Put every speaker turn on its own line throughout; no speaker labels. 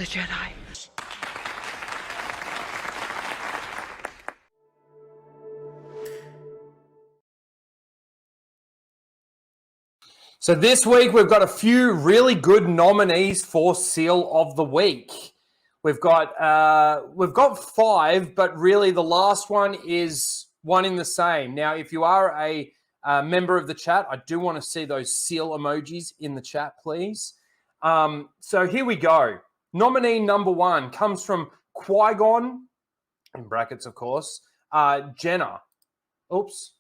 the Jedi.
So this week we've got a few really good nominees for Seal of the Week. We've got 5, but really the last one is one in the same. Now, if you are a member of the chat, I do want to see those seal emojis in the chat, please. So here we go. Nominee number 1 comes from Qui-Gon, in brackets, of course, Jenna. Oops,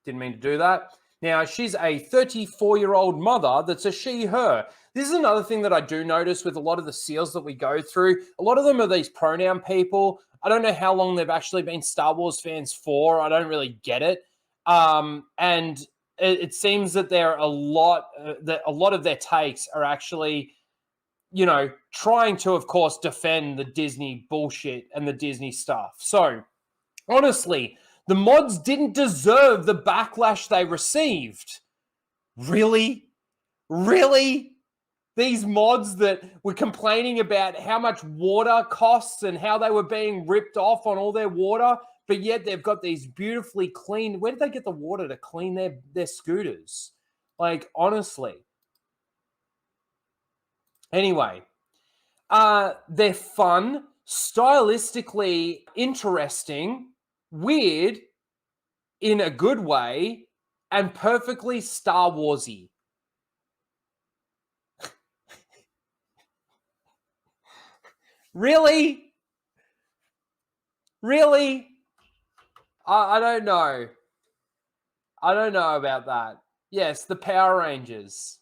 didn't mean to do that. Now, she's a 34-year-old mother that's a she, her. This is another thing that I do notice with a lot of the seals that we go through. A lot of them are these pronoun people. I don't know how long they've actually been Star Wars fans for. I don't really get it. And it seems that a lot of their takes are actually, you know, trying to, of course, defend the Disney bullshit and the Disney stuff. So, honestly, the mods didn't deserve the backlash they received. Really? Really? These mods that were complaining about how much water costs and how they were being ripped off on all their water, but yet they've got these beautifully clean... Where did they get the water to clean their scooters? Like, honestly. Anyway, they're fun, stylistically interesting, weird in a good way, and perfectly Star Warsy. Really? Really? I don't know. I don't know about that. Yes, the Power Rangers.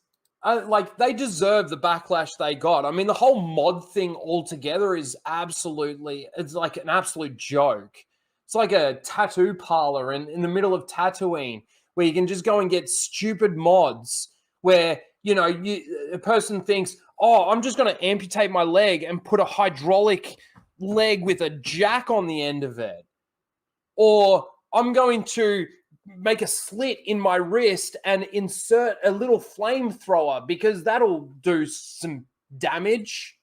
They deserve the backlash they got. I mean, the whole mod thing altogether is it's like an absolute joke. It's like a tattoo parlor in the middle of Tatooine where you can just go and get stupid mods where, you know, a person thinks, oh, I'm just going to amputate my leg and put a hydraulic leg with a jack on the end of it. Or I'm going to make a slit in my wrist and insert a little flamethrower because that'll do some damage.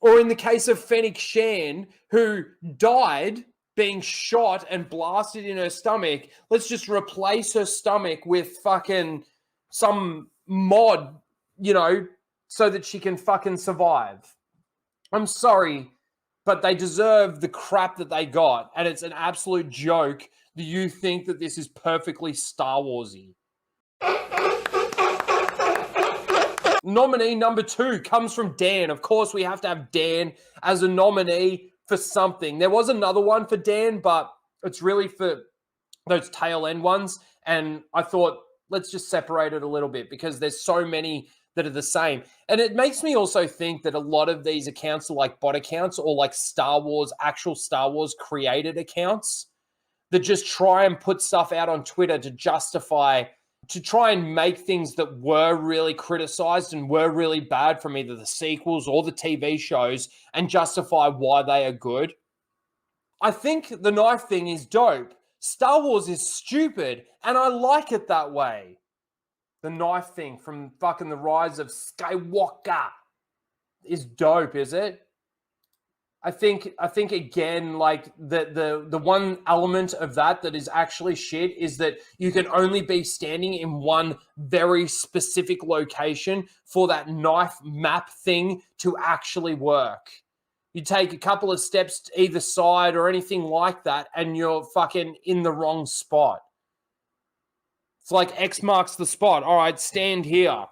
Or in the case of Fennec Shan, who died being shot and blasted in her stomach, let's just replace her stomach with fucking some mod, you know, so that she can fucking survive. I'm sorry, but they deserve the crap that they got, and it's an absolute joke that you think that this is perfectly Star Warsy. Nominee number 2 comes from Dan. Of course, we have to have Dan as a nominee for something. There was another one for Dan, but it's really for those tail end ones. And I thought, let's just separate it a little bit because there's so many that are the same. And it makes me also think that a lot of these accounts are like bot accounts or like actual Star Wars created accounts that just try and put stuff out on Twitter to try and make things that were really criticized and were really bad from either the sequels or the TV shows and justify why they are good. I think the knife thing is dope. Star Wars is stupid, and I like it that way. The knife thing from fucking The Rise of Skywalker is dope, is it? I think again, like the one element of that is actually shit is that you can only be standing in one very specific location for that knife map thing to actually work. You take a couple of steps to either side or anything like that, and you're fucking in the wrong spot. It's like X marks the spot. All right, stand here.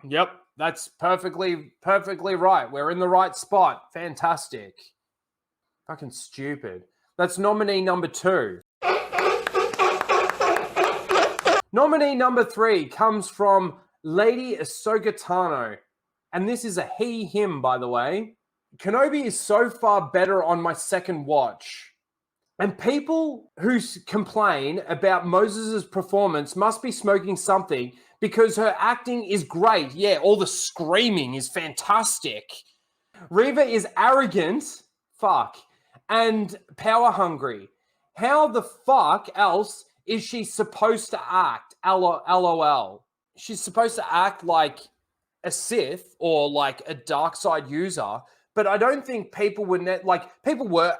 Yep. That's perfectly right. We're in the right spot. Fantastic. Fucking stupid. That's nominee number 2. Nominee number 3 comes from Lady Ahsoka Tano. And this is a he, him, by the way. Kenobi is so far better on my second watch. And people who complain about Moses' performance must be smoking something because her acting is great. Yeah, all the screaming is fantastic. Reva is arrogant, and power hungry. How the fuck else is she supposed to act? LOL. She's supposed to act like a Sith or like a dark side user, but I don't think people were people were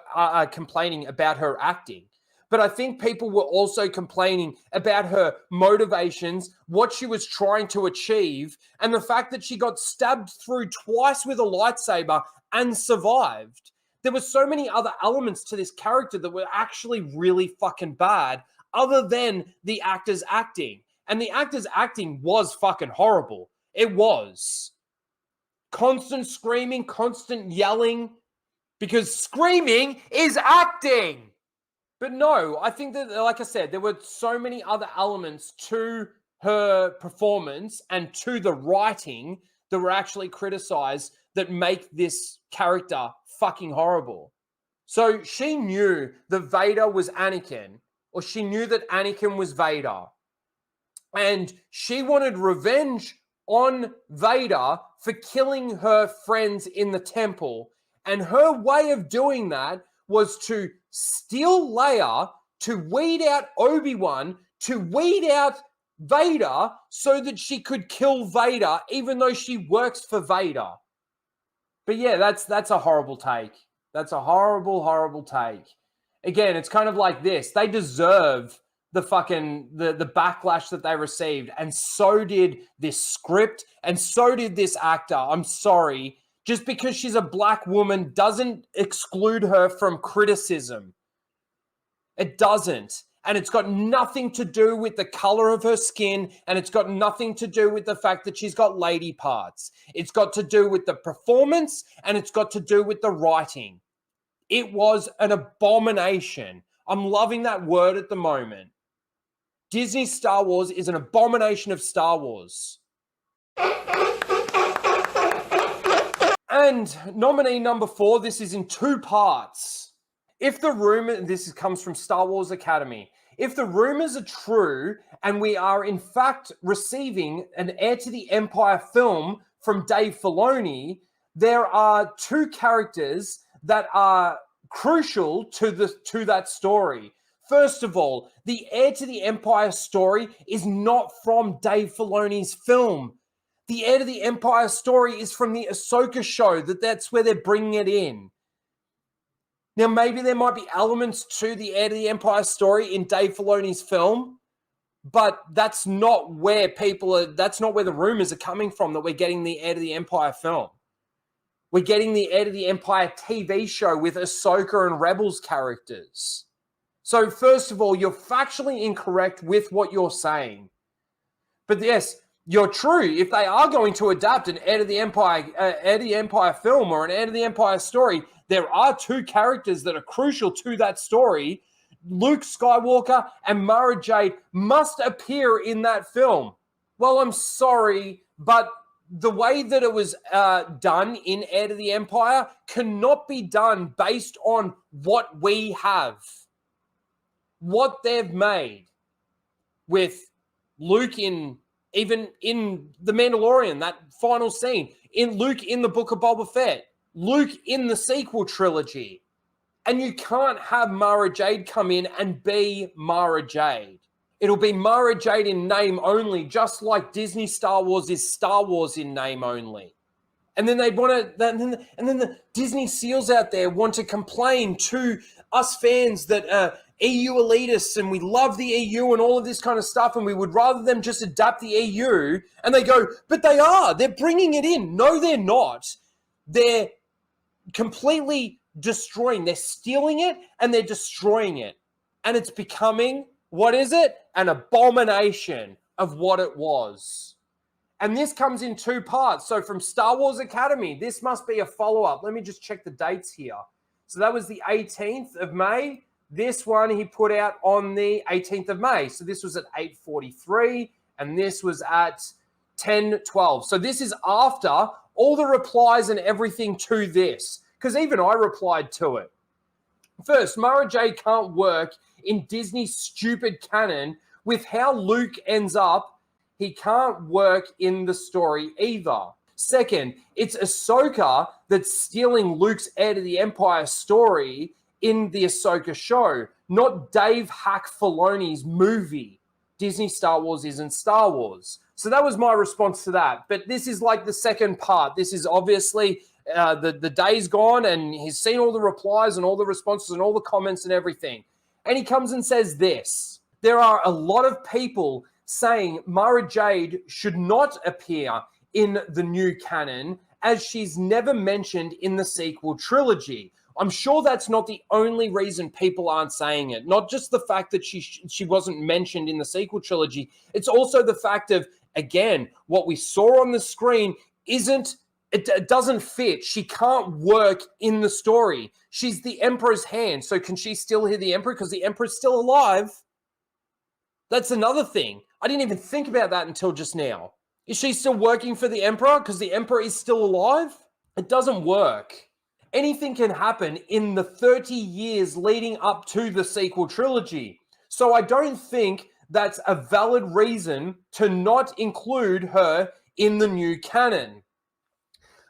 complaining about her acting. But I think people were also complaining about her motivations, what she was trying to achieve, and the fact that she got stabbed through twice with a lightsaber and survived. There were so many other elements to this character that were actually really fucking bad, other than the actor's acting. And the actor's acting was fucking horrible. It was. Constant screaming, constant yelling, because screaming is acting. But no, I think that, like I said, there were so many other elements to her performance and to the writing that were actually criticized that make this character fucking horrible. So she knew that Vader was Anakin, or she knew that Anakin was Vader. And she wanted revenge on Vader for killing her friends in the temple. And her way of doing that was to steal Leia, to weed out Obi-Wan, to weed out Vader so that she could kill Vader, even though she works for Vader. But yeah, that's a horrible take. That's a horrible, horrible take. Again, it's kind of like this. They deserve the backlash that they received. And so did this script, and so did this actor. I'm sorry. Just because she's a black woman doesn't exclude her from criticism. It doesn't. And it's got nothing to do with the color of her skin, and it's got nothing to do with the fact that she's got lady parts. It's got to do with the performance, and it's got to do with the writing. It was an abomination. I'm loving that word at the moment. Disney Star Wars is an abomination of Star Wars. And nominee number 4, this is in 2 parts. If the rumor, this comes from Star Wars Academy, if the rumors are true and we are in fact receiving an Heir to the Empire film from Dave Filoni, there are 2 characters that are crucial to that story. First of all, the Heir to the Empire story is not from Dave Filoni's film. The Heir to the Empire story is from the Ahsoka show. That's where they're bringing it in. Now, maybe there might be elements to the Heir to the Empire story in Dave Filoni's film, but that's not where that's not where the rumors are coming from that we're getting the Heir to the Empire film. We're getting the Heir to the Empire TV show with Ahsoka and Rebels characters. So first of all, you're factually incorrect with what you're saying. But yes, you're true. If they are going to adapt an Heir to the Empire film or an Heir to the Empire story, there are 2 characters that are crucial to that story. Luke Skywalker and Mara Jade must appear in that film. Well, I'm sorry, but the way that it was done in Heir to the Empire cannot be done based on what we have. What they've made with Luke even in The Mandalorian, that final scene, in Luke in the Book of Boba Fett, Luke in the sequel trilogy. And you can't have Mara Jade come in and be Mara Jade. It'll be Mara Jade in name only, just like Disney Star Wars is Star Wars in name only. And then and then the Disney SEALs out there want to complain to us fans that EU elitists and we love the EU and all of this kind of stuff, and we would rather them just adapt the EU. And they go, but they're bringing it in. No, they're not. They're completely destroying. They're stealing it and they're destroying it. And it's becoming, what is it? An abomination of what it was. And this comes in 2 parts. So from Star Wars Academy, this must be a follow-up. Let me just check the dates here. So that was the 18th of May. This one he put out on the 18th of May. So this was at 8:43 and this was at 10:12. So this is after all the replies and everything to this, because even I replied to it. First, Mara Jade can't work in Disney's stupid canon with how Luke ends up. He can't work in the story either. Second, it's Ahsoka that's stealing Luke's Heir to the Empire story in the Ahsoka show, not Dave Hack Filoni's movie. Disney Star Wars isn't Star Wars. So that was my response to that. But this is like the second part. This is obviously the day's gone and he's seen all the replies and all the responses and all the comments and everything. And he comes and says this: there are a lot of people saying Mara Jade should not appear in the new canon as she's never mentioned in the sequel trilogy. I'm sure that's not the only reason people aren't saying it. Not just the fact that she wasn't mentioned in the sequel trilogy. It's also the fact of, again, what we saw on the screen it doesn't fit. She can't work in the story. She's the Emperor's hand. So can she still hear the Emperor because the Emperor's still alive? That's another thing. I didn't even think about that until just now. Is she still working for the Emperor because the Emperor is still alive? It doesn't work. Anything can happen in the 30 years leading up to the sequel trilogy. So I don't think that's a valid reason to not include her in the new canon.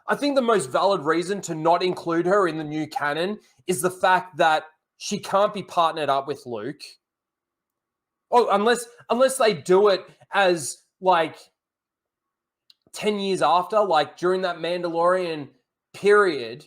I think the most valid reason to not include her in the new canon is the fact that she can't be partnered up with Luke. Oh, unless they do it as like 10 years after, like during that Mandalorian period,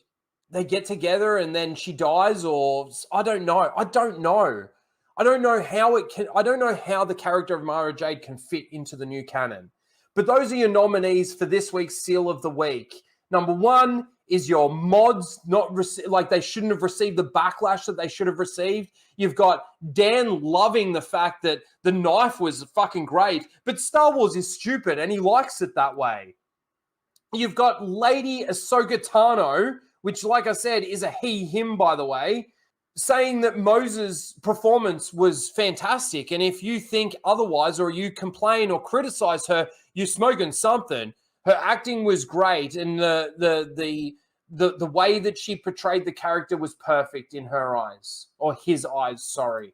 they get together and then she dies, or I don't know. I don't know how the character of Mara Jade can fit into the new canon. But those are your nominees for this week's Seal of the Week. Number one is your mods they shouldn't have received the backlash that they should have received. You've got Dan loving the fact that the knife was fucking great, but Star Wars is stupid and he likes it that way. You've got Lady Ahsoka Tano, which, like I said, is a he, him, by the way, saying that Moses' performance was fantastic. And if you think otherwise, or you complain or criticize her, you're smoking something. Her acting was great, and the way that she portrayed the character was perfect in her eyes, or his eyes, sorry.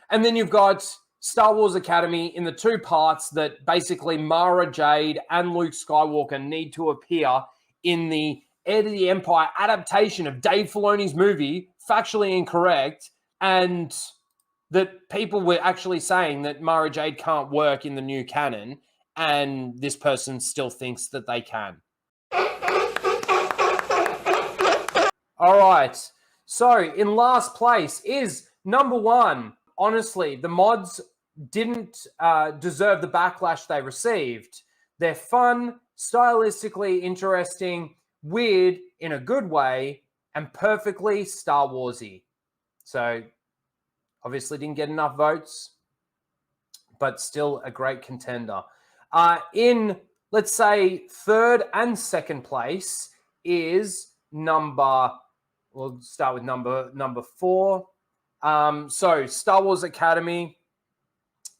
And then you've got Star Wars Academy in the two parts that basically Mara Jade and Luke Skywalker need to appear in the Heir to the Empire adaptation of Dave Filoni's movie, factually incorrect, and that people were actually saying that Mara Jade can't work in the new canon, and this person still thinks that they can. All right. So in last place is number one. Honestly, the mods didn't deserve the backlash they received. They're fun, stylistically interesting, weird in a good way, and perfectly Star Warsy. So obviously didn't get enough votes, but still a great contender. In, let's say, third and second place is we'll start with number 4. So Star Wars Academy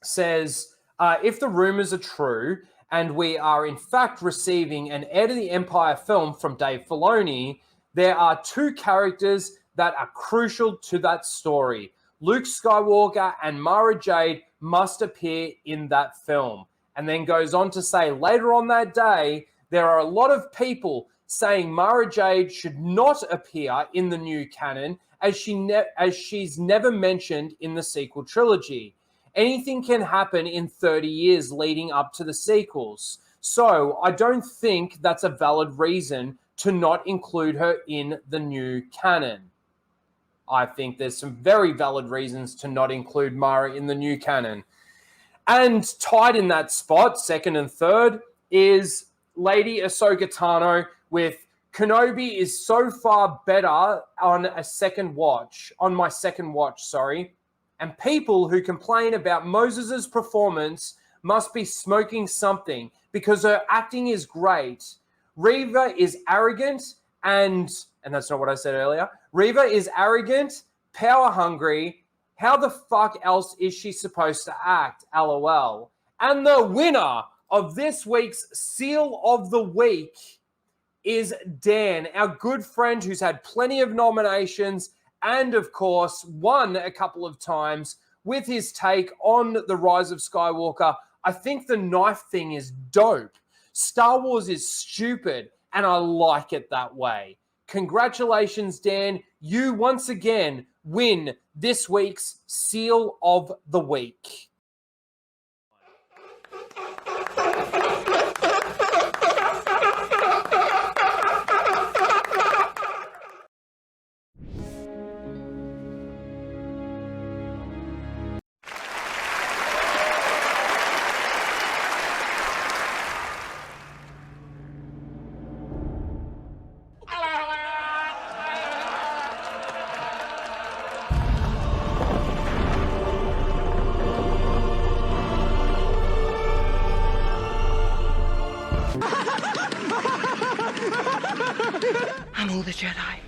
says, if the rumors are true and we are in fact receiving an Heir to the Empire film from Dave Filoni, there are two characters that are crucial to that story. Luke Skywalker and Mara Jade must appear in that film. And then goes on to say, later on that day, there are a lot of people saying Mara Jade should not appear in the new canon as she's never mentioned in the sequel trilogy. Anything can happen in 30 years leading up to the sequels. So I don't think that's a valid reason to not include her in the new canon. I think there's some very valid reasons to not include Mara in the new canon. And tied in that spot, second and third, is Lady Ahsoka Tano with Kenobi is so far better on my second watch, and people who complain about Moses' performance must be smoking something because her acting is great. Reva is arrogant and that's not what I said earlier. Reva is arrogant, power hungry. How the fuck else is she supposed to act? LOL. And the winner of this week's Seal of the Week is Dan, our good friend who's had plenty of nominations and, of course, won a couple of times with his take on The Rise of Skywalker. I think the knife thing is dope. Star Wars is stupid, and I like it that way. Congratulations, Dan. You, once again, win this week's Seal of the Week.
I'm all the Jedi.